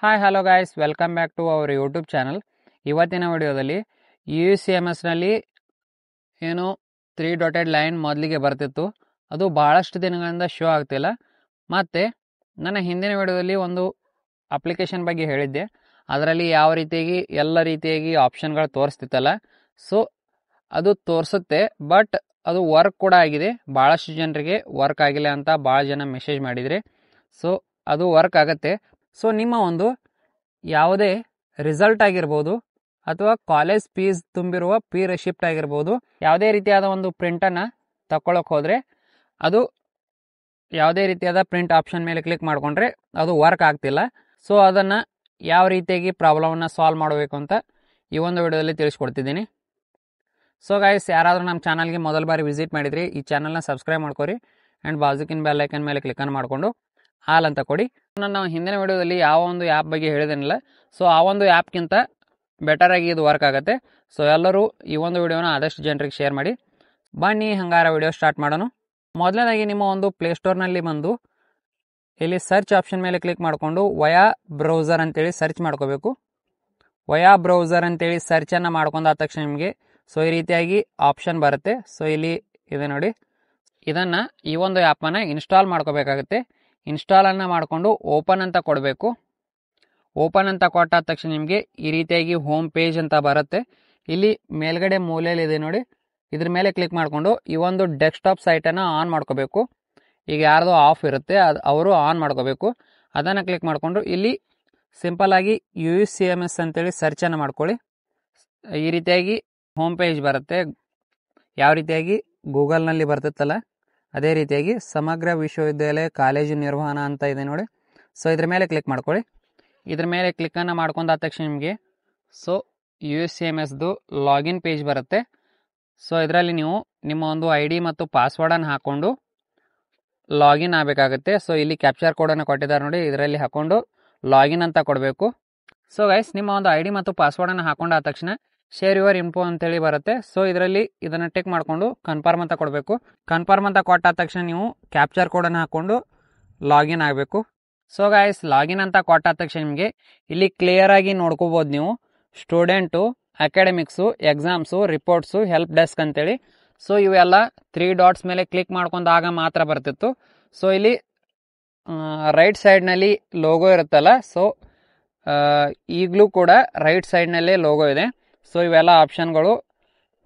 Hi hello guys, welcome back to our YouTube channel. ಇವತ್ತಿನ ವಿಡಿಯೋದಲ್ಲಿ UUCMS ನಲ್ಲಿ ಏನು 3 ಡಾಟೆಡ್ ಲೈನ್ ಮೊದಲಿಗೆ ಬರ್ತಿತ್ತು, ಅದು ಭಾಳಷ್ಟು ದಿನಗಳಿಂದ ಶೋ ಆಗ್ತಿಲ್ಲ. ಮತ್ತು ನನ್ನ ಹಿಂದಿನ ವಿಡಿಯೋದಲ್ಲಿ ಒಂದು ಅಪ್ಲಿಕೇಶನ್ ಬಗ್ಗೆ ಹೇಳಿದ್ದೆ, ಅದರಲ್ಲಿ ಯಾವ ರೀತಿಯಾಗಿ ಎಲ್ಲ ರೀತಿಯಾಗಿ ಆಪ್ಷನ್ಗಳು ತೋರಿಸ್ತಿತ್ತಲ್ಲ. ಸೊ ಅದು ತೋರಿಸುತ್ತೆ, ಬಟ್ ಅದು ವರ್ಕ್ ಕೂಡ ಆಗಿದೆ. ಭಾಳಷ್ಟು ಜನರಿಗೆ ವರ್ಕ್ ಆಗಿಲ್ಲ ಅಂತ ಭಾಳ ಜನ ಮೆಸೇಜ್ ಮಾಡಿದರೆ, ಸೊ ಅದು ವರ್ಕ್ ಆಗುತ್ತೆ. ಸೊ ನಿಮ್ಮ ಒಂದು ಯಾವುದೇ ರಿಸಲ್ಟ್ ಆಗಿರ್ಬೋದು ಅಥವಾ ಕಾಲೇಜ್ ಫೀಸ್ ತುಂಬಿರುವ ಫೀ ರಿಸಿಪ್ಟ್ ಆಗಿರ್ಬೋದು, ಯಾವುದೇ ರೀತಿಯಾದ ಒಂದು ಪ್ರಿಂಟನ್ನು ತಗೊಳ್ಳೋಕೆ ಹೋದರೆ ಅದು ಯಾವುದೇ ರೀತಿಯಾದ ಪ್ರಿಂಟ್ ಆಪ್ಷನ್ ಮೇಲೆ ಕ್ಲಿಕ್ ಮಾಡಿಕೊಂಡ್ರೆ ಅದು ವರ್ಕ್ ಆಗ್ತಿಲ್ಲ. ಸೊ ಅದನ್ನು ಯಾವ ರೀತಿಯಾಗಿ ಪ್ರಾಬ್ಲಮನ್ನು ಸಾಲ್ವ್ ಮಾಡಬೇಕು ಅಂತ ಈ ಒಂದು ವಿಡಿಯೋದಲ್ಲಿ ತಿಳಿಸ್ಕೊಡ್ತಿದ್ದೀನಿ. ಸೊ ಗೈಸ್, ಯಾರಾದರೂ ನಮ್ಮ ಚಾನಲ್ಗೆ ಮೊದಲ ಬಾರಿ ವಿಸಿಟ್ ಮಾಡಿದ್ರಿ, ಈ ಚಾನಲ್ನ ಸಬ್ಸ್ಕ್ರೈಬ್ ಮಾಡ್ಕೊರಿ ಆ್ಯಂಡ್ ಬಾಜುಕಿನ ಬೆಲ್ ಐಕನ್ ಮೇಲೆ ಕ್ಲಿಕ್ಕನ್ನು ಮಾಡಿಕೊಂಡು ಹಾಲ್ ಅಂತ ಕೊಡಿ. ನಾನು ಹಿಂದಿನ ವಿಡಿಯೋದಲ್ಲಿ ಯಾವ ಒಂದು ಆ್ಯಪ್ ಬಗ್ಗೆ ಹೇಳಿದೇನಿಲ್ಲ, ಸೊ ಆ ಒಂದು ಆ್ಯಪ್ಗಿಂತ ಬೆಟರಾಗಿ ಇದು ವರ್ಕ್ ಆಗುತ್ತೆ. ಸೊ ಎಲ್ಲರೂ ಈ ಒಂದು ವಿಡಿಯೋನ ಆದಷ್ಟು ಜನರಿಗೆ ಶೇರ್ ಮಾಡಿ. ಬನ್ನಿ ಹಂಗಾರ ವಿಡಿಯೋ ಸ್ಟಾರ್ಟ್ ಮಾಡೋಣ. ಮೊದಲನೇದಾಗಿ ನಿಮ್ಮ ಒಂದು ಪ್ಲೇಸ್ಟೋರ್ನಲ್ಲಿ ಬಂದು ಇಲ್ಲಿ ಸರ್ಚ್ ಆಪ್ಷನ್ ಮೇಲೆ ಕ್ಲಿಕ್ ಮಾಡಿಕೊಂಡು ವಯಾ ಬ್ರೌಸರ್ ಅಂತೇಳಿ ಸರ್ಚ್ ಮಾಡ್ಕೋಬೇಕು. ವಯಾ ಬ್ರೌಸರ್ ಅಂತೇಳಿ ಸರ್ಚನ್ನು ಮಾಡ್ಕೊಂಡಾದ ತಕ್ಷಣ ನಿಮಗೆ ಸೊ ಈ ರೀತಿಯಾಗಿ ಆಪ್ಷನ್ ಬರುತ್ತೆ. ಸೊ ಇಲ್ಲಿ ಇದೆ ನೋಡಿ, ಇದನ್ನು ಈ ಒಂದು ಆ್ಯಪನ್ನು ಇನ್ಸ್ಟಾಲ್ ಮಾಡ್ಕೋಬೇಕಾಗುತ್ತೆ. ಇನ್ಸ್ಟಾಲನ್ನು ಮಾಡಿಕೊಂಡು ಓಪನ್ ಅಂತ ಕೊಡಬೇಕು. ಓಪನ್ ಅಂತ ಕೊಟ್ಟಾದ ತಕ್ಷಣ ನಿಮಗೆ ಈ ರೀತಿಯಾಗಿ ಹೋಮ್ ಪೇಜ್ ಅಂತ ಬರುತ್ತೆ. ಇಲ್ಲಿ ಮೇಲ್ಗಡೆ ಮೂಲೆಯಲ್ಲಿ ಇದೆ ನೋಡಿ, ಇದ್ರ ಮೇಲೆ ಕ್ಲಿಕ್ ಮಾಡಿಕೊಂಡು ಈ ಒಂದು ಡೆಸ್ಕ್ಟಾಪ್ ಸೈಟನ್ನು ಆನ್ ಮಾಡ್ಕೋಬೇಕು. ಈಗ ಯಾರ್ದು ಆಫ್ ಇರುತ್ತೆ ಅವರು ಆನ್ ಮಾಡ್ಕೋಬೇಕು. ಅದನ್ನು ಕ್ಲಿಕ್ ಮಾಡಿಕೊಂಡು ಇಲ್ಲಿ ಸಿಂಪಲ್ಲಾಗಿ UUCMS ಅಂತೇಳಿ ಸರ್ಚನ್ನು ಮಾಡ್ಕೊಳ್ಳಿ. ಈ ರೀತಿಯಾಗಿ ಹೋಮ್ ಪೇಜ್ ಬರುತ್ತೆ, ಯಾವ ರೀತಿಯಾಗಿ ಗೂಗಲ್ನಲ್ಲಿ ಬರ್ತಿತ್ತಲ್ಲ ಅದೇ ರೀತಿಯಾಗಿ ಸಮಗ್ರ ವಿಶ್ವವಿದ್ಯಾಲಯ ಕಾಲೇಜು ನಿರ್ವಹಣಾ ಅಂತ ಇದೆ ನೋಡಿ. ಸೊ ಇದ್ರ ಮೇಲೆ ಕ್ಲಿಕ್ ಮಾಡ್ಕೊಳ್ಳಿ. ಇದ್ರ ಮೇಲೆ ಕ್ಲಿಕ್ಕನ್ನು ಮಾಡ್ಕೊಂಡಾದ ತಕ್ಷಣ ನಿಮಗೆ ಸೊ UUCMSದು ಲಾಗಿನ್ ಪೇಜ್ ಬರುತ್ತೆ. ಸೊ ಇದರಲ್ಲಿ ನೀವು ನಿಮ್ಮ ಒಂದು ID ಮತ್ತು ಪಾಸ್ವರ್ಡನ್ನು ಹಾಕ್ಕೊಂಡು ಲಾಗಿನ್ ಆಗಬೇಕಾಗುತ್ತೆ. ಸೊ ಇಲ್ಲಿ ಕ್ಯಾಪ್ಚರ್ ಕೋಡನ್ನು ಕೊಟ್ಟಿದ್ದಾರೆ ನೋಡಿ, ಇದರಲ್ಲಿ ಹಾಕ್ಕೊಂಡು ಲಾಗಿನ್ ಅಂತ ಕೊಡಬೇಕು. ಸೊ ಗೈಸ್, ನಿಮ್ಮ ಒಂದು ID ಮತ್ತು ಪಾಸ್ವರ್ಡನ್ನು ಹಾಕೊಂಡಾದ ತಕ್ಷಣ ಶೇರ್ ಯುವರ್ ಇನ್ಫೋ ಅಂತೇಳಿ ಬರುತ್ತೆ. ಸೊ ಇದರಲ್ಲಿ ಇದನ್ನು ಟಿಕ್ ಮಾಡಿಕೊಂಡು ಕನ್ಫರ್ಮ್ ಅಂತ ಕೊಡಬೇಕು. ಕನ್ಫರ್ಮ್ ಅಂತ ಕೊಟ್ಟಾದ ತಕ್ಷಣ ನೀವು ಕ್ಯಾಪ್ಚರ್ ಕೋಡನ್ನು ಹಾಕ್ಕೊಂಡು ಲಾಗಿನ್ ಆಗಬೇಕು. ಸೊ ಗೈಸ್, ಲಾಗಿನ್ ಅಂತ ಕೊಟ್ಟಾದ ತಕ್ಷಣ ನಿಮಗೆ ಇಲ್ಲಿ ಕ್ಲಿಯರಾಗಿ ನೋಡ್ಕೋಬೋದು ನೀವು student, academics, exams, reports, help desk ಅಂತೇಳಿ. ಸೊ ಇವೆಲ್ಲ 3 ಡಾಟ್ಸ್ ಮೇಲೆ ಕ್ಲಿಕ್ ಮಾಡ್ಕೊಂಡಾಗ ಮಾತ್ರ ಬರ್ತಿತ್ತು. ಸೊ ಇಲ್ಲಿ ರೈಟ್ ಸೈಡ್ನಲ್ಲಿ ಲೋಗೋ ಇರುತ್ತಲ್ಲ, ಸೊ ಈಗಲೂ ಕೂಡ ರೈಟ್ ಸೈಡ್ನಲ್ಲೇ ಲೋಗೋ ಇದೆ. ಸೊ ಇವೆಲ್ಲ ಆಪ್ಷನ್ಗಳು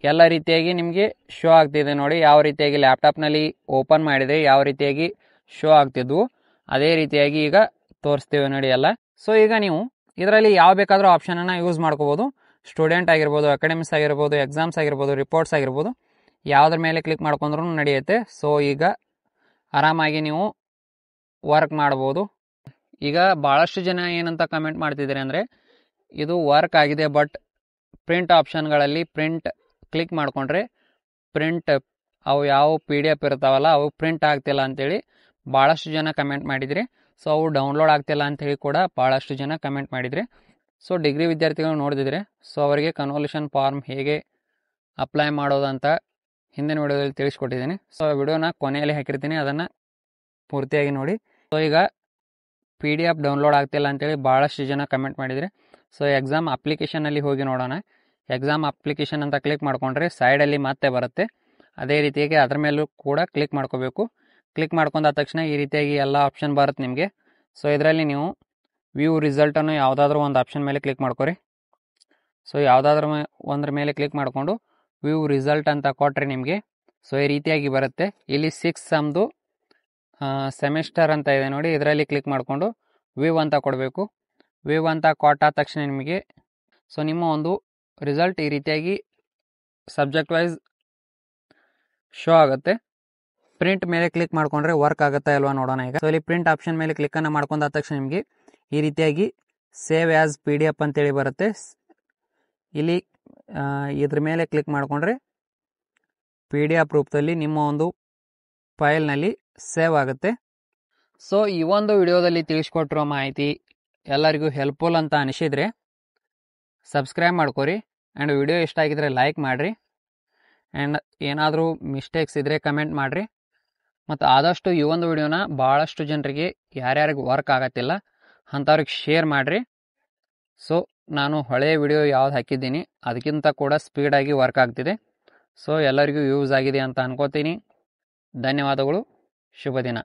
ಎಲ್ಲ ರೀತಿಯಾಗಿ ನಿಮಗೆ ಶೋ ಆಗ್ತಿದೆ ನೋಡಿ. ಯಾವ ರೀತಿಯಾಗಿ ಲ್ಯಾಪ್ಟಾಪ್ನಲ್ಲಿ ಓಪನ್ ಮಾಡಿದರೆ ಯಾವ ರೀತಿಯಾಗಿ ಶೋ ಆಗ್ತಿದ್ವು ಅದೇ ರೀತಿಯಾಗಿ ಈಗ ತೋರಿಸ್ತೀವಿ ನೋಡಿ ಎಲ್ಲ. ಸೊ ಈಗ ನೀವು ಇದರಲ್ಲಿ ಯಾವ ಬೇಕಾದರೂ ಆಪ್ಷನನ್ನು ಯೂಸ್ ಮಾಡ್ಕೋಬೋದು. ಸ್ಟೂಡೆಂಟ್ ಆಗಿರ್ಬೋದು, ಅಕಾಡೆಮಿಕ್ಸ್ ಆಗಿರ್ಬೋದು, ಎಕ್ಸಾಮ್ಸ್ ಆಗಿರ್ಬೋದು, ರಿಪೋರ್ಟ್ಸ್ ಆಗಿರ್ಬೋದು, ಯಾವುದ್ರ ಮೇಲೆ ಕ್ಲಿಕ್ ಮಾಡ್ಕೊಂಡ್ರೂ ನಡೆಯುತ್ತೆ. ಸೊ ಈಗ ಆರಾಮಾಗಿ ನೀವು ವರ್ಕ್ ಮಾಡ್ಬೋದು. ಈಗ ಭಾಳಷ್ಟು ಜನ ಏನಂತ ಕಮೆಂಟ್ ಮಾಡ್ತಿದ್ದಾರೆ ಅಂದರೆ, ಇದು ವರ್ಕ್ ಆಗಿದೆ ಬಟ್ ಪ್ರಿಂಟ್ ಆಪ್ಷನ್ಗಳಲ್ಲಿ ಪ್ರಿಂಟ್ ಕ್ಲಿಕ್ ಮಾಡಿಕೊಂಡ್ರೆ ಪ್ರಿಂಟ್ ಅವು ಯಾವ PDF ಇರ್ತಾವಲ್ಲ ಅವು ಪ್ರಿಂಟ್ ಆಗ್ತಿಲ್ಲ ಅಂಥೇಳಿ ಭಾಳಷ್ಟು ಜನ ಕಮೆಂಟ್ ಮಾಡಿದ್ರಿ. ಸೊ ಅವು ಡೌನ್ಲೋಡ್ ಆಗ್ತಿಲ್ಲ ಅಂಥೇಳಿ ಕೂಡ ಭಾಳಷ್ಟು ಜನ ಕಮೆಂಟ್ ಮಾಡಿದ್ರಿ. ಸೊ ಡಿಗ್ರಿ ವಿದ್ಯಾರ್ಥಿಗಳು ನೋಡಿದಿದ್ರೆ, ಸೊ ಅವರಿಗೆ ಕನ್ವಲ್ಯೂಷನ್ ಫಾರ್ಮ್ ಹೇಗೆ ಅಪ್ಲೈ ಮಾಡೋದಂತ ಹಿಂದಿನ ವಿಡಿಯೋದಲ್ಲಿ ತಿಳಿಸ್ಕೊಟ್ಟಿದ್ದೀನಿ. ಸೊ ವಿಡಿಯೋನ ಕೊನೆಯಲ್ಲಿ ಹಾಕಿರ್ತೀನಿ, ಅದನ್ನು ಪೂರ್ತಿಯಾಗಿ ನೋಡಿ. ಸೊ ಈಗ PDF ಡೌನ್ಲೋಡ್ ಆಗ್ತಿಲ್ಲ ಅಂತೇಳಿ ಭಾಳಷ್ಟು ಜನ ಕಮೆಂಟ್ ಮಾಡಿದರೆ, ಸೊ ಎಕ್ಸಾಮ್ ಅಪ್ಲಿಕೇಶನಲ್ಲಿ ಹೋಗಿ ನೋಡೋಣ. ಎಕ್ಸಾಮ್ ಅಪ್ಲಿಕೇಶನ್ ಅಂತ ಕ್ಲಿಕ್ ಮಾಡಿಕೊಂಡ್ರೆ ಸೈಡಲ್ಲಿ ಮತ್ತೆ ಬರುತ್ತೆ. ಅದೇ ರೀತಿಯಾಗಿ ಅದ್ರ ಮೇಲೂ ಕೂಡ ಕ್ಲಿಕ್ ಮಾಡ್ಕೋಬೇಕು. ಕ್ಲಿಕ್ ಮಾಡ್ಕೊಂಡಾದ ತಕ್ಷಣ ಈ ರೀತಿಯಾಗಿ ಎಲ್ಲ ಆಪ್ಷನ್ ಬರುತ್ತೆ ನಿಮಗೆ. ಸೊ ಇದರಲ್ಲಿ ನೀವು ವ್ಯೂ ರಿಸಲ್ಟನ್ನು ಯಾವುದಾದ್ರೂ ಒಂದು ಆಪ್ಷನ್ ಮೇಲೆ ಕ್ಲಿಕ್ ಮಾಡ್ಕೊರಿ. ಸೊ ಯಾವುದಾದ್ರೂ ಒಂದ್ರ ಮೇಲೆ ಕ್ಲಿಕ್ ಮಾಡಿಕೊಂಡು ವ್ಯೂ ರಿಸಲ್ಟ್ ಅಂತ ಕೊಟ್ಟರೆ ನಿಮಗೆ ಸೊ ಈ ರೀತಿಯಾಗಿ ಬರುತ್ತೆ. ಇಲ್ಲಿ 6 ಸಮ್ದು ಸೆಮಿಸ್ಟರ್ ಅಂತ ಇದೆ ನೋಡಿ, ಇದರಲ್ಲಿ ಕ್ಲಿಕ್ ಮಾಡಿಕೊಂಡು ವ್ಯೂ ಅಂತ ಕೊಡಬೇಕು. ವ್ಯೂ ಅಂತ ಕೊಟ್ಟಾದ ತಕ್ಷಣ ನಿಮಗೆ ಸೊ ನಿಮ್ಮ ಒಂದು ರಿಸಲ್ಟ್ ಈ ರೀತಿಯಾಗಿ ಸಬ್ಜೆಕ್ಟ್ ವೈಸ್ ಶೋ ಆಗುತ್ತೆ. ಪ್ರಿಂಟ್ ಮೇಲೆ ಕ್ಲಿಕ್ ಮಾಡಿಕೊಂಡ್ರೆ ವರ್ಕ್ ಆಗುತ್ತಾ ಇಲ್ವಾ ನೋಡೋಣ ಈಗ. ಸೊ ಇಲ್ಲಿ ಪ್ರಿಂಟ್ ಆಪ್ಷನ್ ಮೇಲೆ ಕ್ಲಿಕ್ಕನ್ನು ಮಾಡ್ಕೊಂಡಾದ ತಕ್ಷಣ ನಿಮಗೆ ಈ ರೀತಿಯಾಗಿ ಸೇವ್ ಆ್ಯಸ್ PDF ಅಂತೇಳಿ ಬರುತ್ತೆ. ಇಲ್ಲಿ ಇದ್ರ ಮೇಲೆ ಕ್ಲಿಕ್ ಮಾಡಿಕೊಂಡ್ರೆ PDF ರೂಪದಲ್ಲಿ ನಿಮ್ಮ ಒಂದು ಫೈಲ್ನಲ್ಲಿ ಸೇವ್ ಆಗುತ್ತೆ. ಸೊ ಈ ಒಂದು ವಿಡಿಯೋದಲ್ಲಿ ತಿಳಿಸ್ಕೊಟ್ಟಿರೋ ಮಾಹಿತಿ ಎಲ್ಲರಿಗೂ ಹೆಲ್ಪ್ಫುಲ್ ಅಂತ ಅನಿಸಿದರೆ ಸಬ್ಸ್ಕ್ರೈಬ್ ಮಾಡ್ಕೊರಿ ಆ್ಯಂಡ್ ವಿಡಿಯೋ ಇಷ್ಟ ಆಗಿದ್ರೆ ಲೈಕ್ ಮಾಡಿರಿ ಆ್ಯಂಡ್ ಏನಾದರೂ ಮಿಸ್ಟೇಕ್ಸ್ ಇದ್ದರೆ ಕಮೆಂಟ್ ಮಾಡಿರಿ. ಮತ್ತು ಆದಷ್ಟು ಈ ಒಂದು ವಿಡಿಯೋನ ಭಾಳಷ್ಟು ಜನರಿಗೆ ಯಾರ್ಯಾರಿಗೆ ವರ್ಕ್ ಆಗತ್ತಿಲ್ಲ ಅಂಥವ್ರಿಗೆ ಶೇರ್ ಮಾಡಿರಿ. ಸೊ ನಾನು ಹಳೆಯ ವಿಡಿಯೋ ಯಾವ್ದು ಹಾಕಿದ್ದೀನಿ ಅದಕ್ಕಿಂತ ಕೂಡ ಸ್ಪೀಡಾಗಿ ವರ್ಕ್ ಆಗ್ತಿದೆ. ಸೊ ಎಲ್ಲರಿಗೂ ಯೂಸ್ ಆಗಿದೆ ಅಂತ ಅನ್ಕೋತೀನಿ. ಧನ್ಯವಾದಗಳು. ಶುಭ ದಿನ.